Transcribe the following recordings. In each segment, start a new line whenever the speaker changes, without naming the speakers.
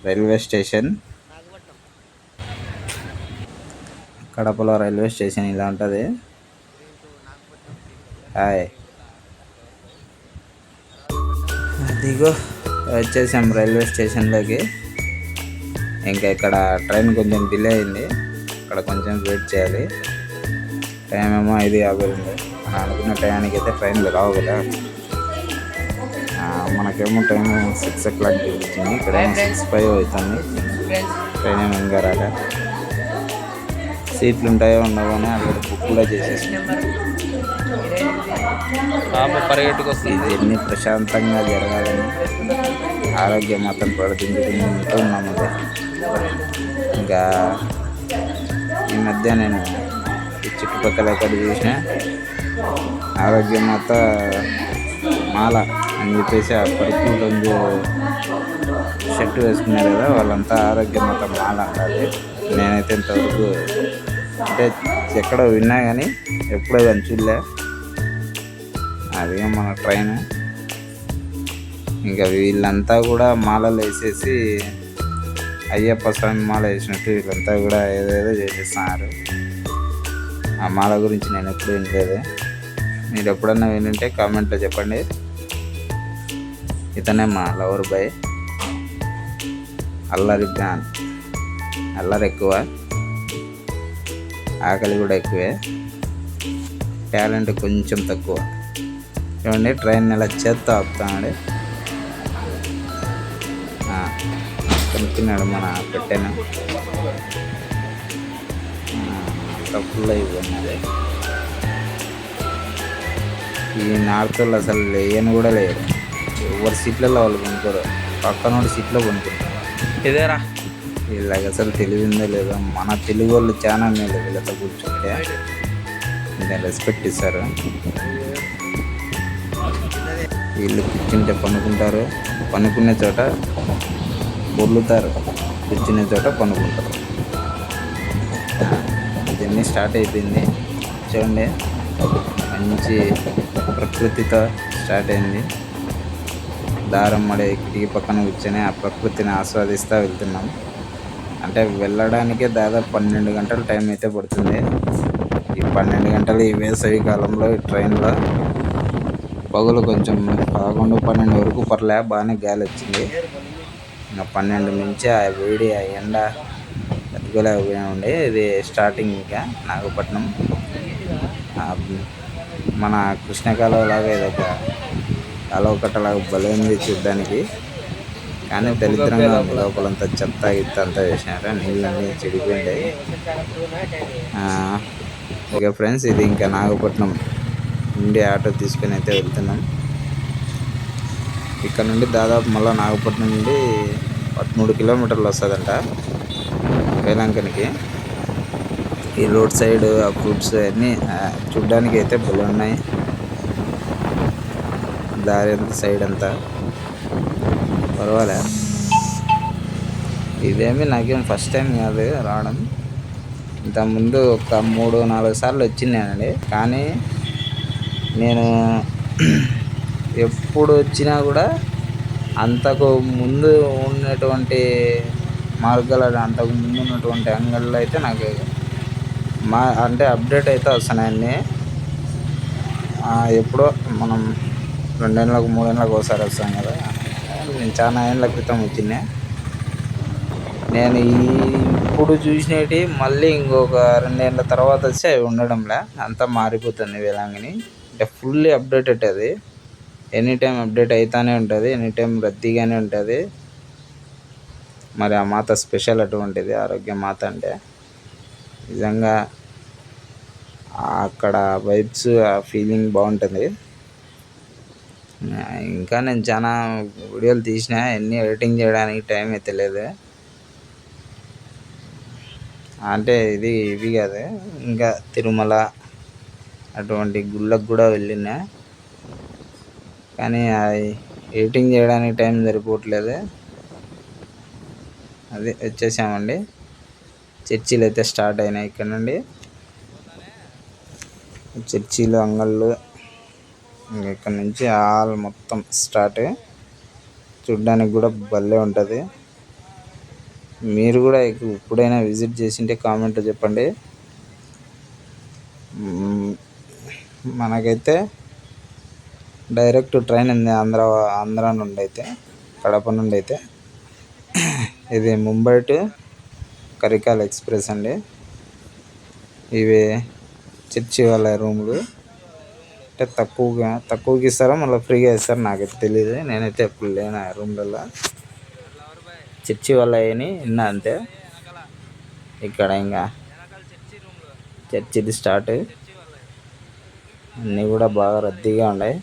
Railway station, కడపలో railway station ఇలా ఉంటుంది. హాయ్, అదిగో వచ్చేసాం రైల్వే స్టేషన్లోకి. ఇంకా ఇక్కడ ట్రైన్ కొంచెం డిలే అయింది, ఇక్కడ కొంచెం వెయిట్ చేయాలి. టైం ఏమో 5:50 ఉంది. మనం అనుకున్న టైంకి అయితే ట్రైన్లు రావు కదా. మనకేమో టైం 6 o'clock చూపించింది, ఇక్కడ 6:05 అవుతుంది. ట్రైన్ ఏమో ఇంకా రాలే. సీట్లు ఉంటాయో ఉండవో అని అక్కడ బుక్ కూడా చేసేసాం. ఇవన్నీ ప్రశాంతంగా జరగాలని ఆరోగ్యం మొత్తం ప్రవర్తించుకుంటూ ఉన్నాము. ఇంకా ఈ మధ్య నేను ఈ చుట్టుపక్కల ఎక్కడ చూసినా ఆరోగ్యం మొత్తం మాల అని చెప్పేసి ఆ పరుపు రంగు షర్టు వేసుకున్నారు కదా, వాళ్ళంతా ఆరోగ్యం మొత్తం మాల అంటారు. నేనైతే ఇంతవరకు అంటే ఎక్కడో విన్నా కానీ ఎప్పుడో కానీ చూడలే. అదే మన ట్రైన్. ఇంకా వీళ్ళంతా కూడా మాలలు వేసేసి అయ్యప్ప స్వామి మాల వేసినట్టు వీళ్ళంతా కూడా ఏదేదో చేసేస్తున్నారు. ఆ మాల గురించి నేను ఎప్పుడు వినలేదు. మీరు ఎప్పుడన్నా వినుంటే కామెంట్లో చెప్పండి. ఇతనే మా లవర్ బాయ్, అల్లరి బ్యాన్. అల్లరి ఎక్కువ, ఆకలి కూడా ఎక్కువే, టాలెంట్ కొంచెం తక్కువ. చూడండి ట్రైన్ ఇలా చేత్తో ఆపుతామండి. కనుక్కున్నాడు మన పెట్టాను ఫుల్ అయిపోయింది. ఈ నార్త్ వాళ్ళు అసలు లేయని కూడా లేరు, ఎవరి సీట్లలో వాళ్ళు కొనుక్కోరు, పక్కనోడి సీట్లో కొనుక్కుంటారు. ఇదేరా వీళ్ళకి అసలు తెలివిందో లేదో. మన తెలుగు వాళ్ళు చాలా మేలు, వీళ్ళతో కూర్చుంటే నేను రెస్పెక్ట్ ఇస్తారు. వీళ్ళు కూర్చుంటే పనుకుంటారు, పనుకునే చోట పొర్లుతారు, కూర్చునే చోట పనుకుంటారు. ఇదన్నీ స్టార్ట్ అయిపోయింది చూడండి. మంచి ప్రకృతితో స్టార్ట్ అయింది. దారం మడే కిటికీ పక్కన కూర్చొని ఆ ప్రకృతిని ఆస్వాదిస్తూ వెళ్తున్నాం. అంటే వెళ్ళడానికే దాదాపు 12 గంటల టైం అయితే పడుతుంది. ఈ 12 గంటలు ఈ వేసవి కాలంలో ఈ ట్రైన్లో పగులు కొంచెం 11-12 వరకు పర్లే, బాగానే గాలి వచ్చింది. ఇంకా 12 నుంచి ఆ వేడి ఆ ఎండ తట్టుకోలేకపోయామండి. ఇది స్టార్టింగ్ ఇంకా నాగపట్నం. మన కృష్ణకాలువ లాగా ఇదొక కాలువ కట్టలాగా భలే ఉంది చూడ్డానికి. కానీ దరిద్రంగా ఉంది, లోపలంతా చెత్త గిత్త అంతా వేసినారు, నీళ్ళన్నీ చెడిపోయింటాయి. ఇక ఫ్రెండ్స్ ఇది ఇంకా నాగపట్నం నుండి ఆటో తీసుకొని అయితే వెళ్తున్నాం. ఇక్కడ నుండి దాదాపు మళ్ళీ నాగపట్నం నుండి 13 కిలోమీటర్లు వస్తుందంట వేలంకనికి. ఈ రోడ్ సైడ్ ఆ ఫ్రూట్స్ అన్నీ చూడ్డానికి అయితే భలే ఉన్నాయి. దారి అంతా సైడ్ అంతా పర్వాలే. ఇదేమి నాకేం ఫస్ట్ టైం కాదు రావడం. ఇంతకుముందు ఒక 3-4 సార్లు వచ్చినానండి. కానీ నేను ఎప్పుడు వచ్చినా కూడా అంతకు ముందు ఉన్నటువంటి మార్గాలు, అంతకు ముందు ఉన్నటువంటి అంగళ్ళు అయితే నాకు అంటే అప్డేట్ అయితే వస్తున్నాయండి. ఎప్పుడో మనం 2 ఏళ్ళకు 3 ఏళ్ళకు ఒకసారి వస్తాం కదా, నేను చాలా ఏళ్ళ క్రితం వచ్చిందే. నేను ఇప్పుడు చూసినవి మళ్ళీ ఇంకొక 2 ఏళ్ళ తర్వాత వచ్చి అవి ఉండడంలే, అంతా మారిపోతుంది వేలాంగిని. అంటే ఫుల్లీ అప్డేటెడ్, అది ఎనీ టైం అప్డేట్ అవుతూనే ఉంటుంది, ఎనీ టైం రద్దీగానే ఉంటుంది. మరి ఆ మాత స్పెషల్ అటువంటిది, ఆరోగ్య మాత అంటే నిజంగా అక్కడ వైబ్స్, ఆ ఫీలింగ్ బాగుంటుంది. ఇంకా నేను చాలా వీడియోలు తీసిన, ఎన్ని ఎడిటింగ్ చేయడానికి టైం అయితే లేదు. అంటే ఇవి కాదు, ఇంకా తిరుమల అటువంటి గుళ్ళకు కూడా వెళ్ళినా, కానీ ఎడిటింగ్ చేయడానికి టైం సరిపోవట్లేదు. అది వచ్చేసామండి. చర్చీలు అయితే స్టార్ట్ అయినాయి ఇక్కడ నుండి. చర్చీలు, అంగళ్ళు, ఇక్కడ నుంచి ఆల్ మొత్తం స్టార్ట్. చూడ్డానికి కూడా భలే ఉంటుంది. మీరు కూడా ఎప్పుడైనా విజిట్ చేసింటే కామెంట్లో చెప్పండి. మనకైతే డైరెక్ట్ ట్రైన్ ఉంది ఆంధ్ర నుండి అయితే, కడప నుండి అయితే. ఇది ముంబై టు కరికాల్ ఎక్స్ప్రెస్ అండి. ఇవి చర్చి వాళ్ళ రూములు. అంటే తక్కువకి ఇస్తారో మళ్ళీ ఫ్రీగా ఇస్తారో నాకైతే తెలియదు. నేనైతే ఎప్పుడు లేను ఆ రూమ్లలో. చర్చి వాళ్ళ అని విన్నా అంతే. ఇక్కడ ఇంకా చర్చిది స్టార్ట్. అన్నీ కూడా బాగా రద్దీగా ఉన్నాయి.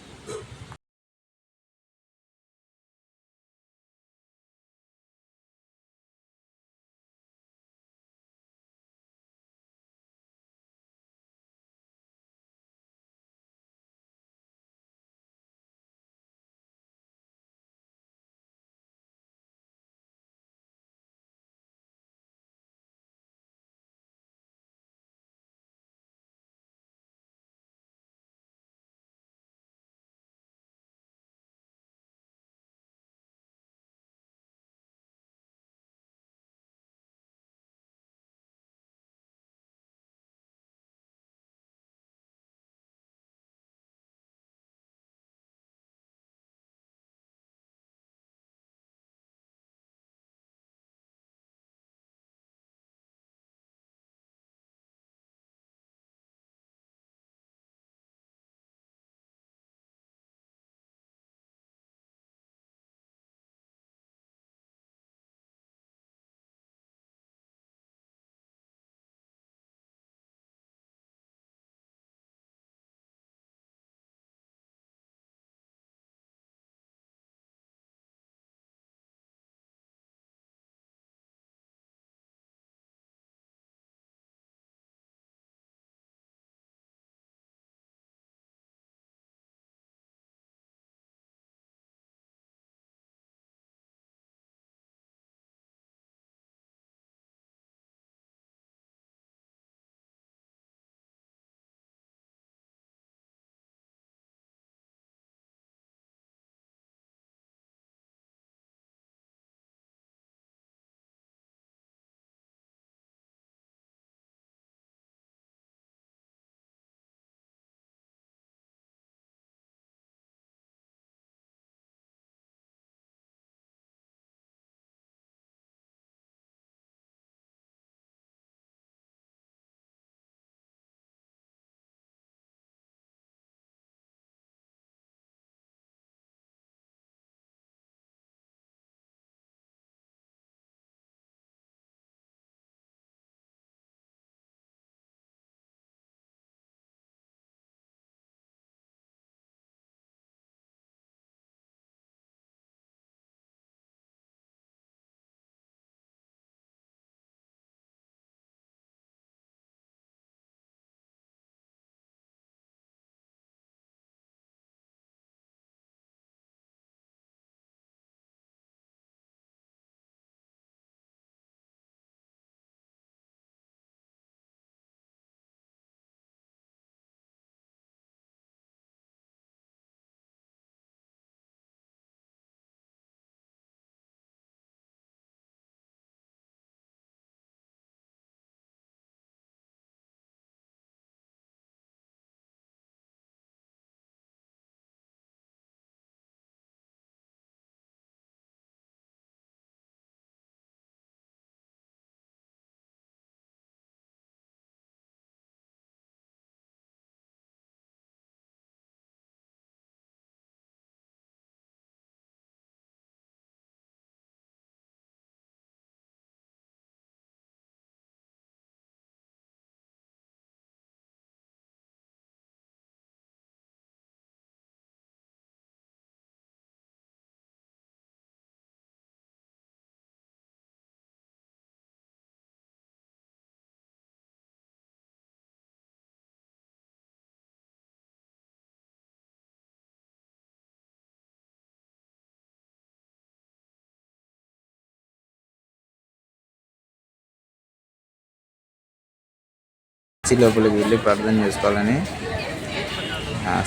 చర్చి లోపలికి వెళ్ళి ప్రార్థన చేసుకోవాలని,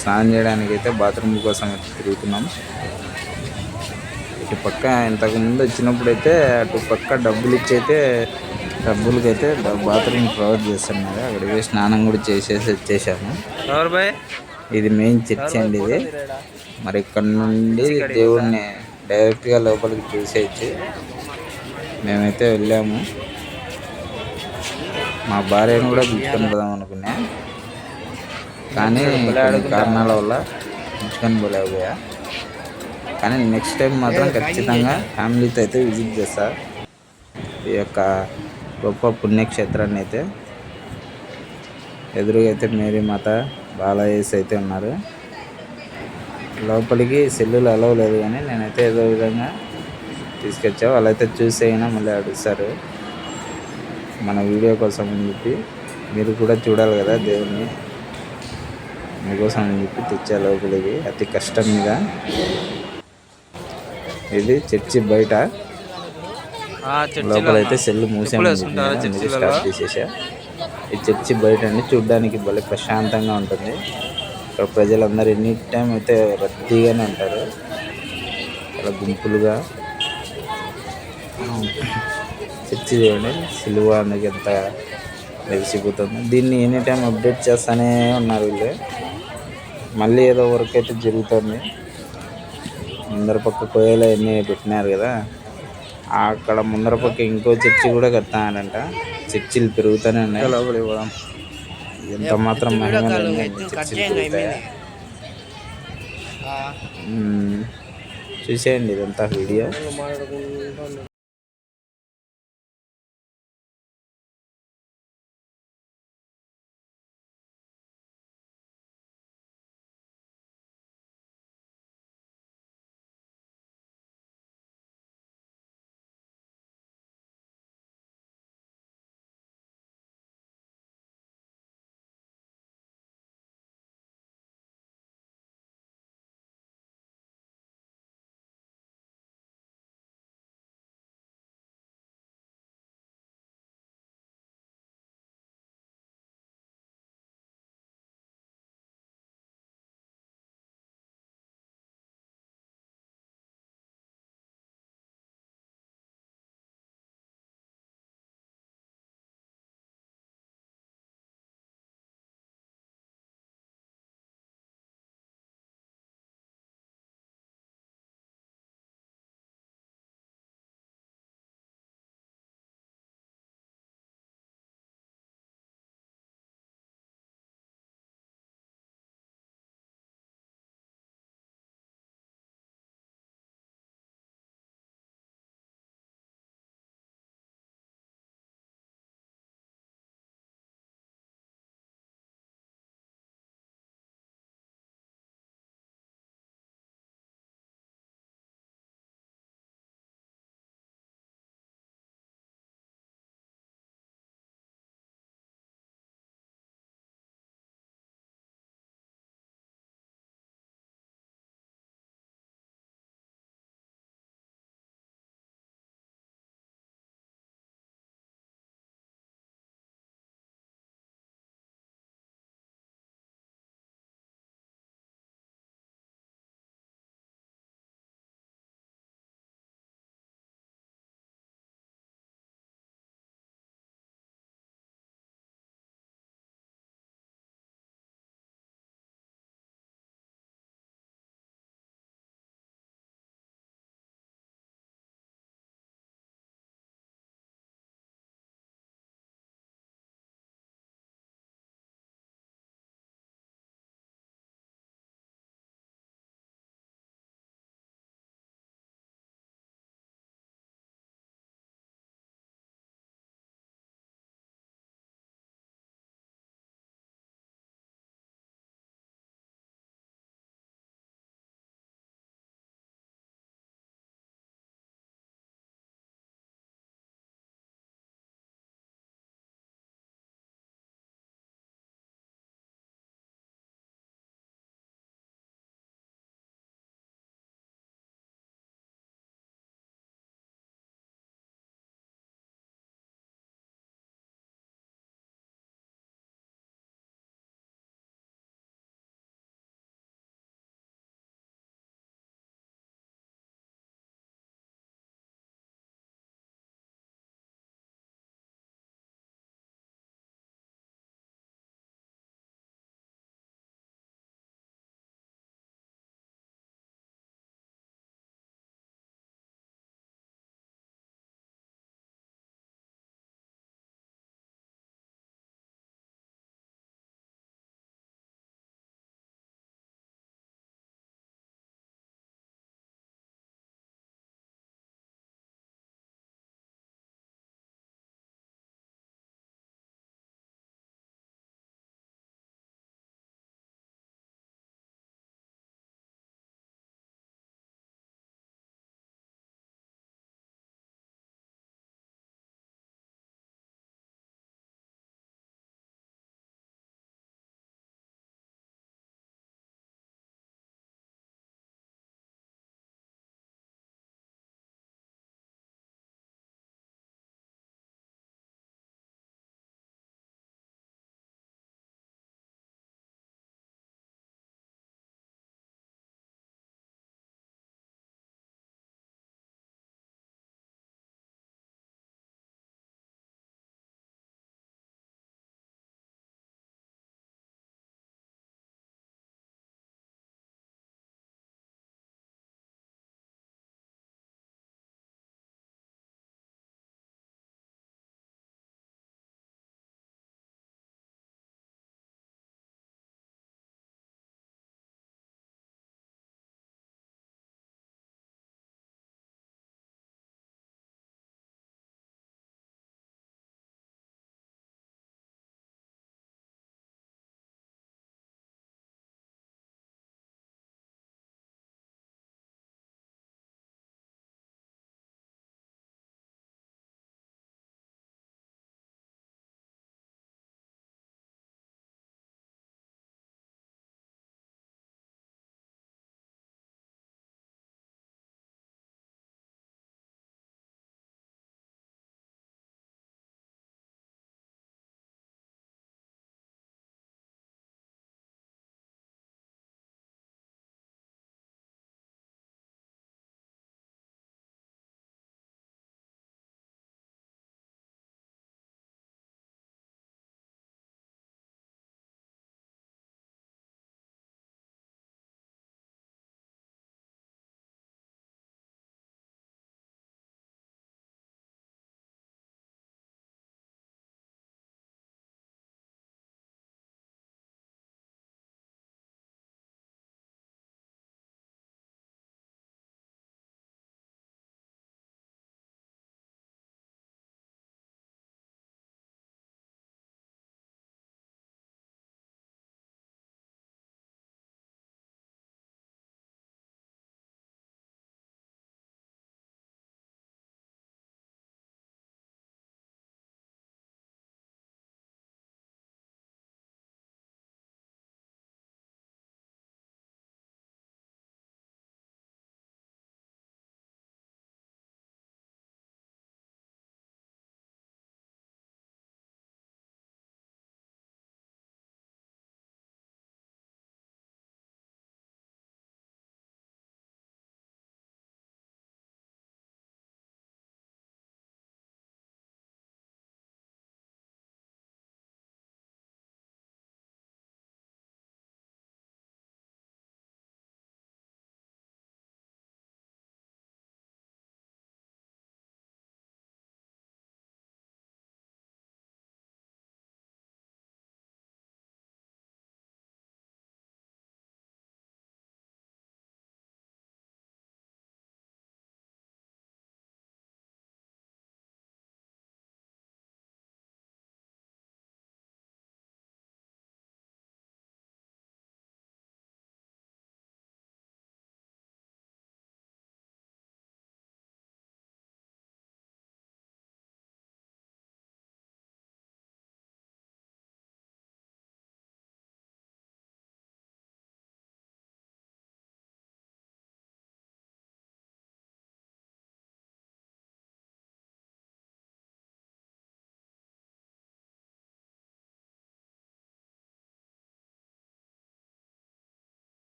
స్నానం చేయడానికి అయితే బాత్రూమ్ కోసం తిరుగుతున్నాం. ఇటు పక్క ఇంతకు ముందు వచ్చినప్పుడైతే అటు పక్క డబ్బులకైతే బాత్రూమ్ ప్రొవైడ్ చేస్తున్నారు. అక్కడికి పోయి స్నానం కూడా చేసేసి వచ్చేసాము. ఇది మెయిన్ చర్చ్ అండి ఇది. మరి ఇక్కడ నుండి దేవుణ్ణి డైరెక్ట్గా లోపలికి చూసేయచ్చు. మేమైతే వెళ్ళాము. మా భార్యను కూడా పిలుచుకొని పోదాం అనుకున్నా, కానీ కొన్ని కారణాల వల్ల పిలుచుకొని పోలేకపోయా. కానీ నెక్స్ట్ టైం మాత్రం ఖచ్చితంగా ఫ్యామిలీతో అయితే విజిట్ చేస్తా ఈ యొక్క గొప్ప పుణ్యక్షేత్రాన్ని అయితే. ఎదురుగా అయితే మేరీ మాత, బాలయేసు అయితే ఉన్నారు. లోపలికి సెల్లులు అలవ్ లేదు, కానీ నేనైతే ఏదో విధంగా తీసుకొచ్చా. వాళ్ళైతే చూసేయినా మళ్ళీ అడుగుతారు మన వీడియో కోసం అని చెప్పి. మీరు కూడా చూడాలి కదా దేవుణ్ణి, మీకోసం అని చెప్పి తెచ్చా లోపలికి అతి కష్టం మీద. ఇది చర్చి బయట, లోపలైతే సెల్లు మూసేసి స్టార్ట్ చేసేసా. ఈ చర్చి బయట అండి, చూడ్డానికి భలే ప్రశాంతంగా ఉంటుంది. ఇక్కడ ప్రజలందరూ ఎనీ టైం అయితే రద్దీగానే ఉంటారు, చాలా గుంపులుగా. చర్చి చూడండి, సిలువ అందుకు ఎంత మెరిసిపోతుంది. దీన్ని ఎనీ టైం అప్డేట్ చేస్తూనే ఉన్నారు వీళ్ళు. మళ్ళీ ఏదో వర్క్ అయితే జరుగుతుంది. ముందర పక్క కోయలు అన్నీ పెట్టినారు కదా, అక్కడ ముందర పక్క ఇంకో చర్చి కూడా కడతానంట. చర్చిలు పెరుగుతూనే ఉన్నాయి. లోపలికి పోదాం. ఎంత మాత్రం మహిమలు చర్చిలు పెరుగుతాయా. చూసేయండి ఇదంతా వీడియో.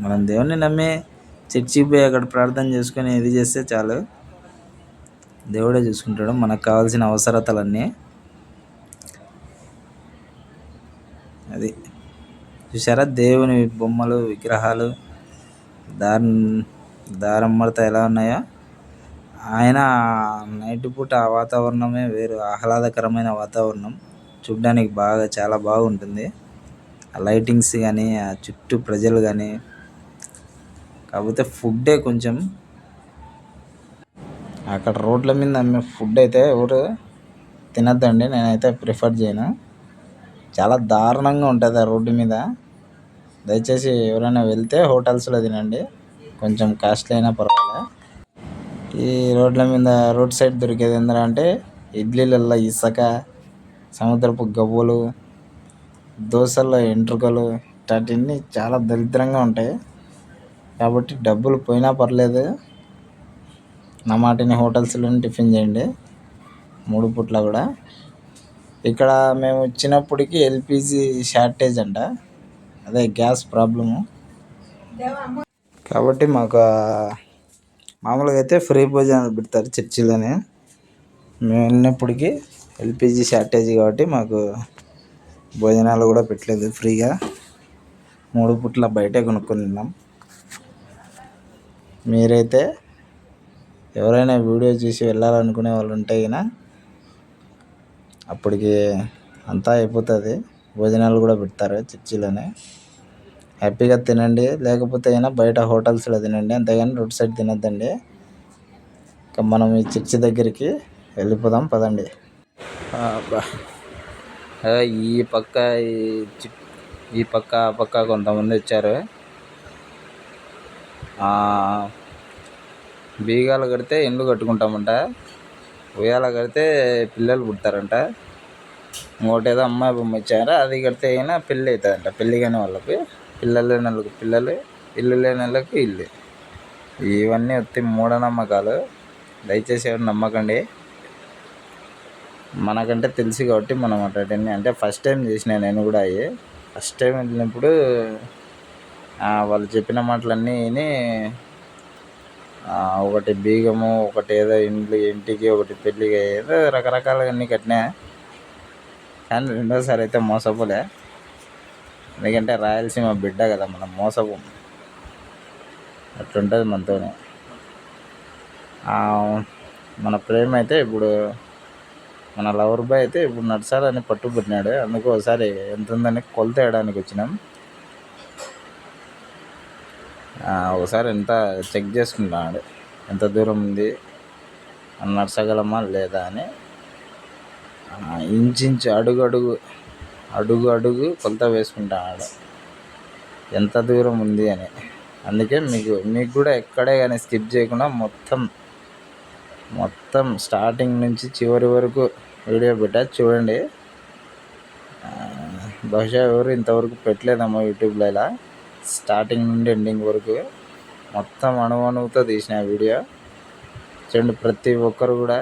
మనం దేవుణ్ణి నమ్మి చర్చికి పోయి అక్కడ ప్రార్థన చేసుకొని ఇది చేస్తే చాలు, దేవుడే చూసుకుంటాడు మనకు కావాల్సిన అవసరతలన్నీ. అది చూసారా, దేవుని బొమ్మలు విగ్రహాలు దారం మడత ఎలా ఉన్నాయో. ఆయన నైట్ పూట ఆ వాతావరణమే వేరు, ఆహ్లాదకరమైన వాతావరణం, చూడ్డానికి చాలా బాగుంటుంది. ఆ లైటింగ్స్ కానీ, ఆ చుట్టూ ప్రజలు కానీ. కాకపోతే ఫుడ్డే కొంచెం, అక్కడ రోడ్ల మీద అమ్మే ఫుడ్ అయితే ఎవరు తినద్దండి, నేనైతే ప్రిఫర్ చేయను. చాలా దారుణంగా ఉంటుంది ఆ రోడ్డు మీద. దయచేసి ఎవరైనా వెళ్తే హోటల్స్లో తినండి, కొంచెం కాస్ట్లీ అయినా పర్వాలే. ఈ రోడ్ల మీద రోడ్ సైడ్ దొరికేది ఏంటంటే ఇడ్లీలల్లో ఇసుక, సముద్రపు గవ్వలు, దోశల్లో ఎంట్రుకలు, ఇట్లాంటివన్నీ చాలా దరిద్రంగా ఉంటాయి. కాబట్టి డబ్బులు పోయినా పర్లేదు, నా మాటిని హోటల్స్లోనే టిఫిన్ చేయండి 3 పూట్ల కూడా. ఇక్కడ మేము వచ్చినప్పటికి ఎల్పిజి షార్టేజ్ అంట, అదే గ్యాస్ ప్రాబ్లము. కాబట్టి మాకు మామూలుగా అయితే ఫ్రీ భోజనాలు పెడతారు చర్చిలోనే. మేము వెళ్ళినప్పటికీ ఎల్పిజి షార్టేజ్ కాబట్టి మాకు భోజనాలు కూడా పెట్టలేదు ఫ్రీగా, 3 పూట్ల బయటే కొనుక్కొని తిన్నాం. మీరైతే ఎవరైనా వీడియో చూసి వెళ్ళాలనుకునే వాళ్ళు ఉంటే అయినా అప్పటికి అంతా అయిపోతుంది, భోజనాలు కూడా పెడతారు చర్చిలోనే. హ్యాపీగా తినండి, లేకపోతే అయినా బయట హోటల్స్లో తినండి, అంతేగాని రోడ్ సైడ్ తినద్దండి. ఇంకా మనం ఈ చర్చి దగ్గరికి వెళ్ళిపోదాం పదండి. ఈ పక్క ఈ పక్క ఆ పక్క కొంతమంది వచ్చారు. బీగాలు కడితే ఇండ్లు కట్టుకుంటామంట, ఉయ్యాల కడితే పిల్లలు పుడతారంట, ఇంకోటి ఏదో అమ్మాయి బొమ్మ ఇచ్చారా, అది కడితే అయినా పెళ్ళి అవుతుందంట. పెళ్ళి కాని వాళ్ళకి, పిల్లలు లేని వాళ్ళకి పిల్లలు, ఇల్లు లేని వాళ్ళకి ఇల్లు. ఇవన్నీ వచ్చి మూఢనమ్మకాలు, దయచేసి ఎవరు నమ్మకండి. మనకంటే తెలుసు కాబట్టి మనం అటన్నీ, అంటే ఫస్ట్ టైం చేసిన నేను కూడా అయ్యి. ఫస్ట్ టైం వెళ్ళినప్పుడు వాళ్ళు చెప్పిన మాటలన్నీ విని, ఒకటి బీగము, ఒకటి ఏదో ఇంటికి, ఒకటి పెళ్ళికి, ఏదో రకరకాలుగా అన్నీ కట్టినా. కానీ రెండోసారి అయితే మోసపోలే, ఎందుకంటే రాయలసీమ బిడ్డ కదా మనం, మోసపోం. అట్లుంటుంది మనతోనే. మన ప్రేమ అయితే ఇప్పుడు, మన లవర్ బాయ్ అయితే ఇప్పుడు నడచాలని పట్టుబట్టినాడు. అందుకు ఒకసారి ఎంత ఉందని కొలత వేయడానికి వచ్చినాం. ఒకసారి ఎంత చెక్ చేసుకుంటున్నాడు, ఎంత దూరం ఉంది, నడచగలమా లేదా అని. ఇంచు అడుగు కొలత వేసుకుంటున్నాడు ఎంత దూరం ఉంది అని. అందుకే మీకు కూడా ఎక్కడే కానీ స్కిప్ చేయకుండా మొత్తం స్టార్టింగ్ నుంచి చివరి వరకు వీడియో పెట్టా చూడండి. బహుశా ఎవరు ఇంతవరకు పెట్టలేదమ్మా యూట్యూబ్లో ఇలా, స్టార్టింగ్ నుండి ఎండింగ్ వరకు మొత్తం అణువుతో తీసిన వీడియో చూడండి. ప్రతి ఒక్కరు కూడా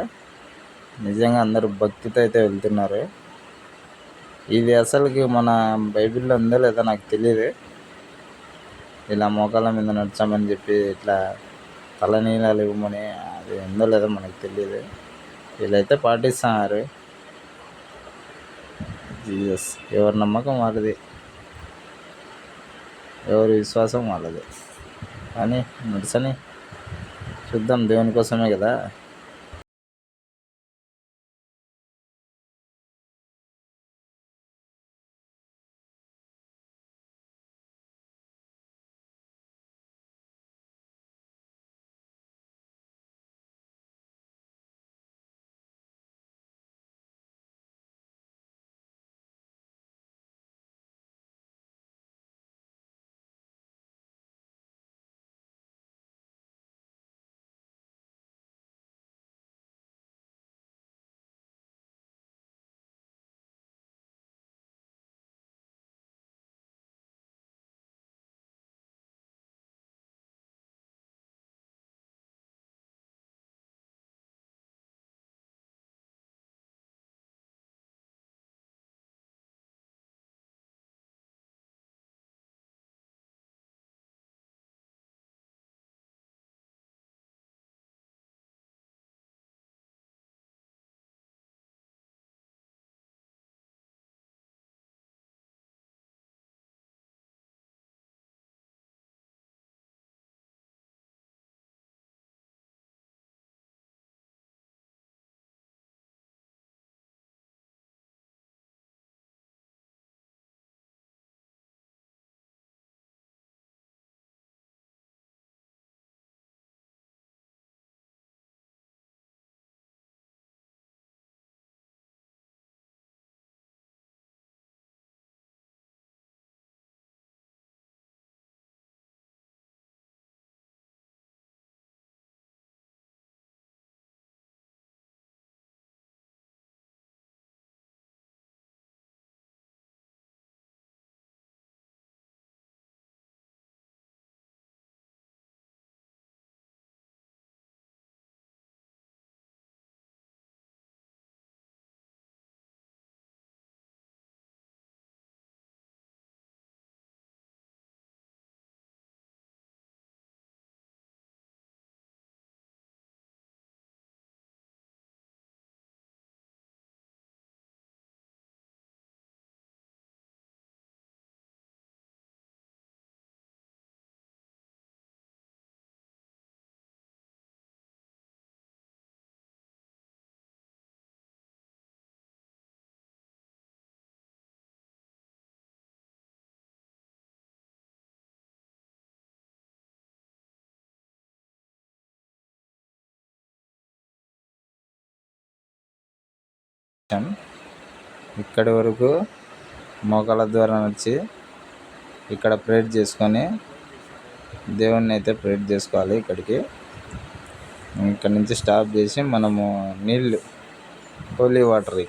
నిజంగా అందరూ భక్తితో అయితే వెళ్తున్నారు. ఇది అసలుకి మన బైబిల్లో ఉందో లేదో నాకు తెలియదు, ఇలా మోకాళ్ళ మీద నడిచామని చెప్పి ఇట్లా తలనీలాలు ఇవ్వమని, అది ఉందో లేదో మనకు తెలియదు. వీళ్ళైతే పాటిస్తున్నారు. జీసస్, ఎవరి నమ్మకం వాళ్ళది, ఎవరి విశ్వాసం వాళ్ళది. కానీ నడుచని చూద్దాం, దేవుని కోసమే కదా. ఇక్కడి వరకు మోకాళ్ళ ద్వారా నడిచి ఇక్కడ ప్రేయర్ చేసుకొని దేవుణ్ణి అయితే ప్రేయర్ చేసుకోవాలి. ఇక్కడ నుంచి స్టాప్ చేసి మనము నీళ్ళు హోలీ వాటర్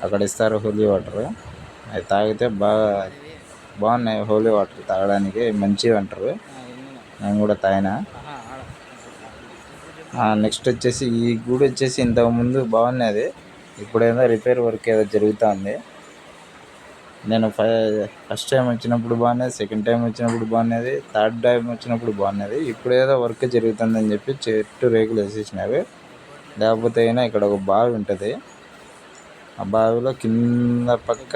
అక్కడ ఇస్తారు. హోలీ వాటర్ అవి తాగితే బాగున్నాయి. హోలీ వాటర్ తాగడానికి మంచివి అంటారు. నేను కూడా తాగినా. నెక్స్ట్ వచ్చేసి ఈ గుడి వచ్చేసి ఇంతకుముందు బాగున్నది. ఇప్పుడేదో రిపేర్ వర్క్ ఏదో జరుగుతుంది. నేను ఫస్ట్ టైం వచ్చినప్పుడు బాగున్నది, సెకండ్ టైం వచ్చినప్పుడు బాగున్నది, థర్డ్ టైం వచ్చినప్పుడు బాగున్నది. ఇప్పుడు ఏదో వర్క్ జరుగుతుందని చెప్పి చెట్టు రేకులు వేసేసినారు. లేకపోతే అయినా ఇక్కడ ఒక బావి ఉంటుంది. ఆ బావిలో కింద పక్క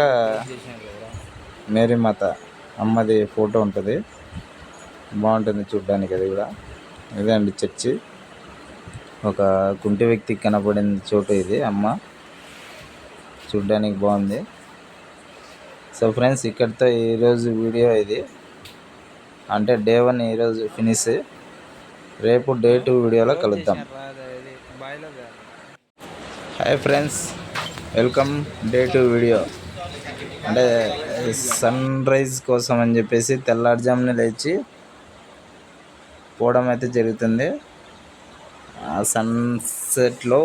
మేరీమాత అమ్మది ఫోటో ఉంటుంది. బాగుంటుంది చూడ్డానికి. అది కూడా ఇదే అండి చర్చి. ఒక కుంటి వ్యక్తికి కనపడిన చోటు ఇది. అమ్మ చూడ్డానికి బాగుంది. సో ఫ్రెండ్స్, ఇక్కడితో ఈరోజు వీడియో ఇది. అంటే డే 1 ఈరోజు ఫినిష్. రేపు డే 2 వీడియోలో కలుద్దాం. Hi friends, welcome day 2 video. అంటే సన్ రైజ్ కోసం అని చెప్పేసి తెల్లారుజామున లేచి పోవడం అయితే జరుగుతుంది. సన్సెట్లో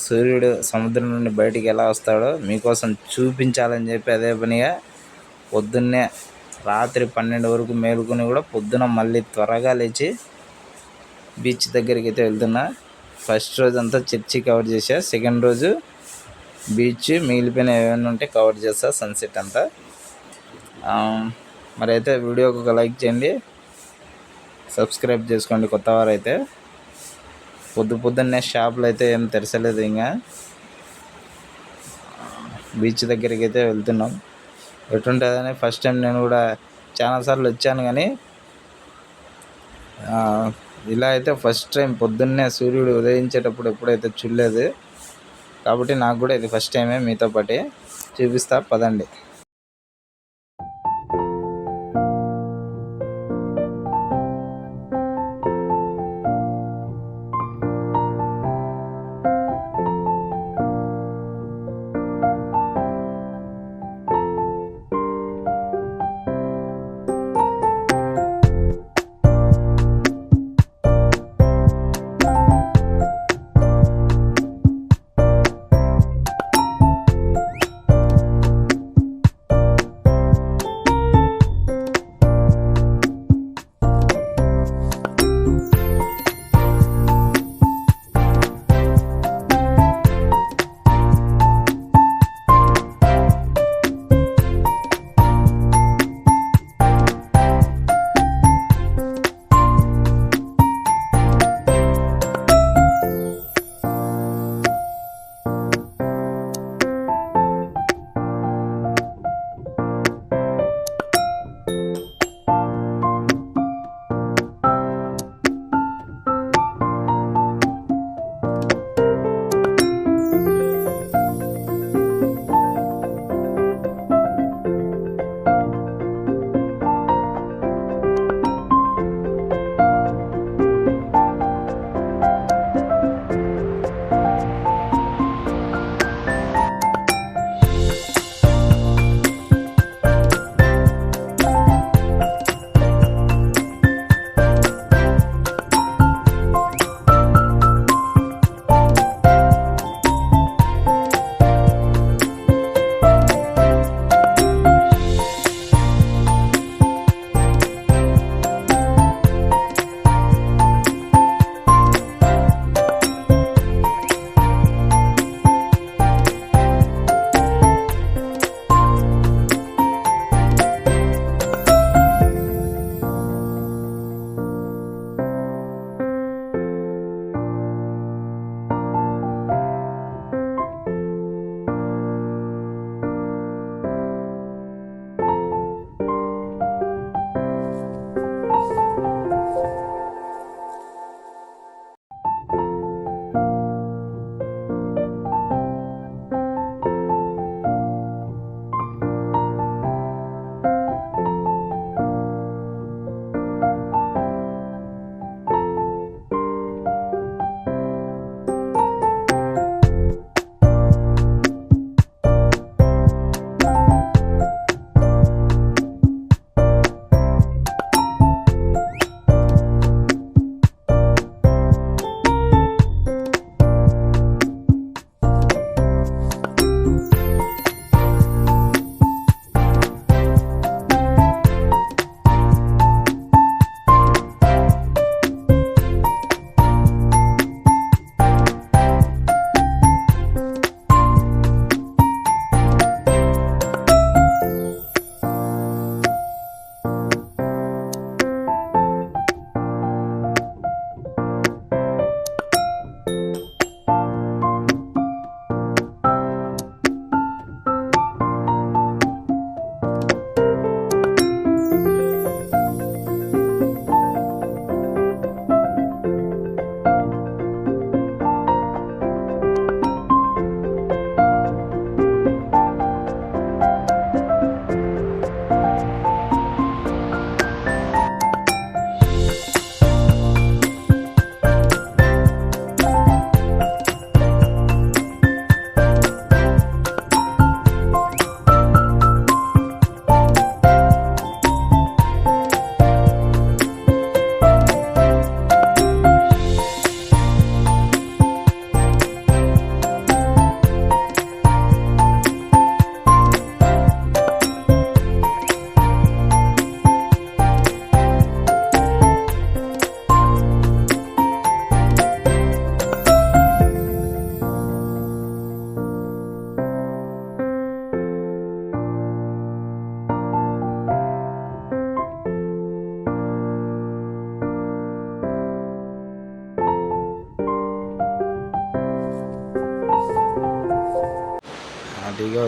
సూర్యుడు సముద్రం నుండి బయటికి ఎలా వస్తాడో మీకోసం చూపించాలని చెప్పి అదే పనిగా పొద్దున్నే రాత్రి 12 వరకు మేలుకొని కూడా పొద్దున మళ్ళీ త్వరగా లేచి బీచ్ దగ్గరికి అయితే వెళ్తున్నా. ఫస్ట్ రోజు అంతా చర్చి కవర్ చేసా. సెకండ్ రోజు బీచ్ మిగిలిపోయిన ఏమైనా ఉంటే కవర్ చేస్తా. సన్సెట్ అంతా. మరి అయితే వీడియోకి ఒక లైక్ చేయండి, సబ్స్క్రైబ్ చేసుకోండి కొత్త వారైతే. పొద్దున్నే షాపులు అయితే ఏం తెరచలేదు. ఇంకా బీచ్ దగ్గరికి అయితే వెళ్తున్నాం. ఎటుంటుందని ఫస్ట్ టైం నేను కూడా చాలాసార్లు వచ్చాను, కానీ ఇలా అయితే ఫస్ట్ టైం పొద్దున్నే సూర్యుడు ఉదయించేటప్పుడు ఎప్పుడైతే చూడలేదు. కాబట్టి నాకు కూడా ఇది ఫస్ట్ టైమే. మీతో పాటే చూపిస్తా పదండి.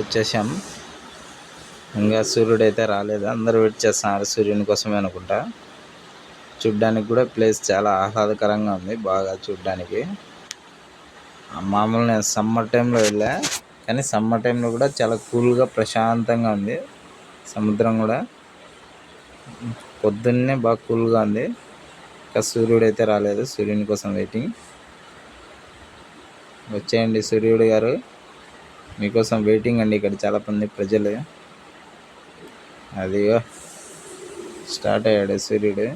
వచ్చేసాం. ఇంకా సూర్యుడు అయితే రాలేదు. అందరూ వెయిట్ చేస్తున్నారు సూర్యుని కోసమే అనుకుంటా. చూడ్డానికి కూడా ప్లేస్ చాలా ఆహ్లాదకరంగా ఉంది, బాగా చూడ్డానికి. మామూలు నేను సమ్మర్ టైంలో వెళ్ళా, కానీ సమ్మర్ టైంలో కూడా చాలా కూల్గా ప్రశాంతంగా ఉంది. సముద్రం కూడా పొద్దున్నే బాగా కూల్గా ఉంది. ఇంకా సూర్యుడు అయితే రాలేదు, సూర్యుని కోసం వెయిటింగ్. వచ్చేయండి సూర్యుడు గారు, మీకోసం వెయిటింగ్ అండి. ఇక్కడ చాలా మంది ప్రజలు. అదిగో స్టార్ట్ అయ్యాడు సూర్యుడు.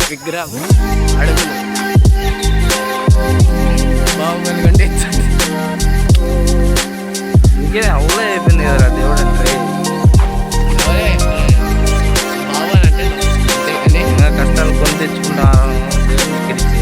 విగ్రహం అడుగులు బాహుబలి కంటే
ఇంకే అవులే అయిపోయింది కదరా దేవుడు అంటే ఇంకా కష్టాలు కొని తెచ్చుకుంటాను దేవుడిని గెలిచి.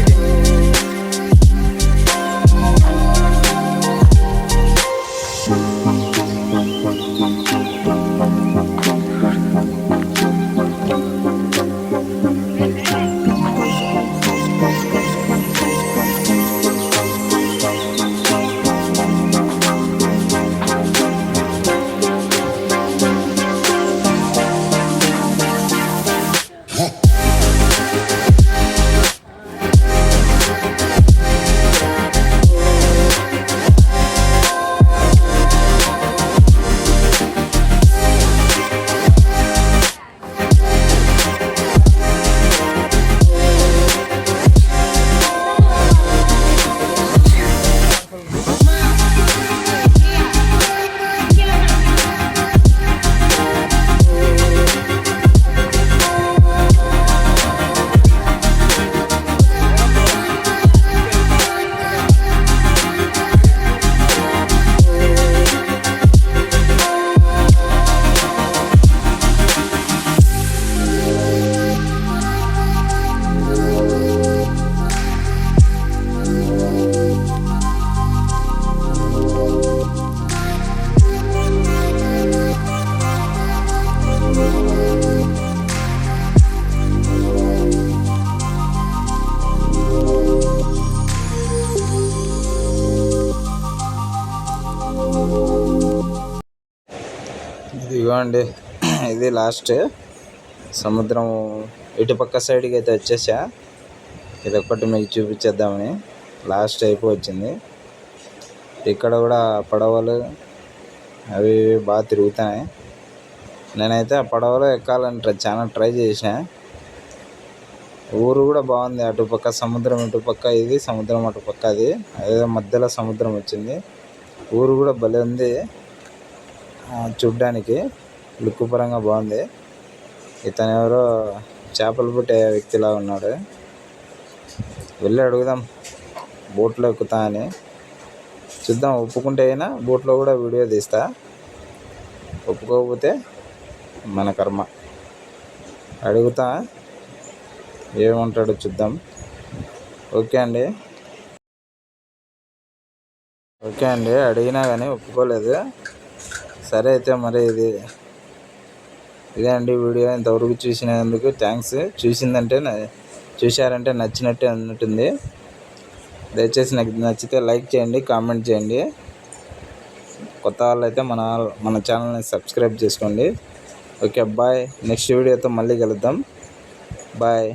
ఇదిగోండి ఇది లాస్ట్ సముద్రం ఇటుపక్క సైడ్కి అయితే వచ్చేసా. ఇది ఒక్కటి మీకు చూపించేద్దామని లాస్ట్ అయిపోయింది. ఇక్కడ కూడా పడవలు అవి బాగా తిరుగుతున్నాయి. నేనైతే ఆ పడవలో ఎక్కాలని చాలా ట్రై చేసిన. ఊరు కూడా బాగుంది. అటుపక్క సముద్రం, ఇటుపక్క ఇది సముద్రం, అటుపక్క అది. అదే మధ్యలో సముద్రం వచ్చింది. ఊరు కూడా భలే ఉంది చూడ్డానికి. లుక్ పరంగా బాగుంది. ఇతను ఎవరో చేపలు పుట్టే వ్యక్తిలా ఉన్నాడు. వెళ్ళి అడుగుదాం బోట్లో ఎక్కుతా అని. చూద్దాం, ఒప్పుకుంటే అయినా బోట్లో కూడా వీడియో తీస్తా. ఒప్పుకోకపోతే మన కర్మ. అడుగుతా, ఏమంటాడో చూద్దాం. ఓకే అండి అడిగినా కానీ ఒప్పుకోలేదు. సరే అయితే మరి ఇదే అండి వీడియో. ఇంతవరకు చూసినందుకు థ్యాంక్స్. చూశారంటే నచ్చినట్టే అన్నట్టుంది. దయచేసి నాకు నచ్చితే లైక్ చేయండి, కామెంట్ చేయండి. కొత్త వాళ్ళు అయితే మన ఛానల్ని సబ్స్క్రైబ్ చేసుకోండి. Okay bye. నెక్స్ట్ వీడియోతో మళ్ళీ కలుద్దాం. బాయ్.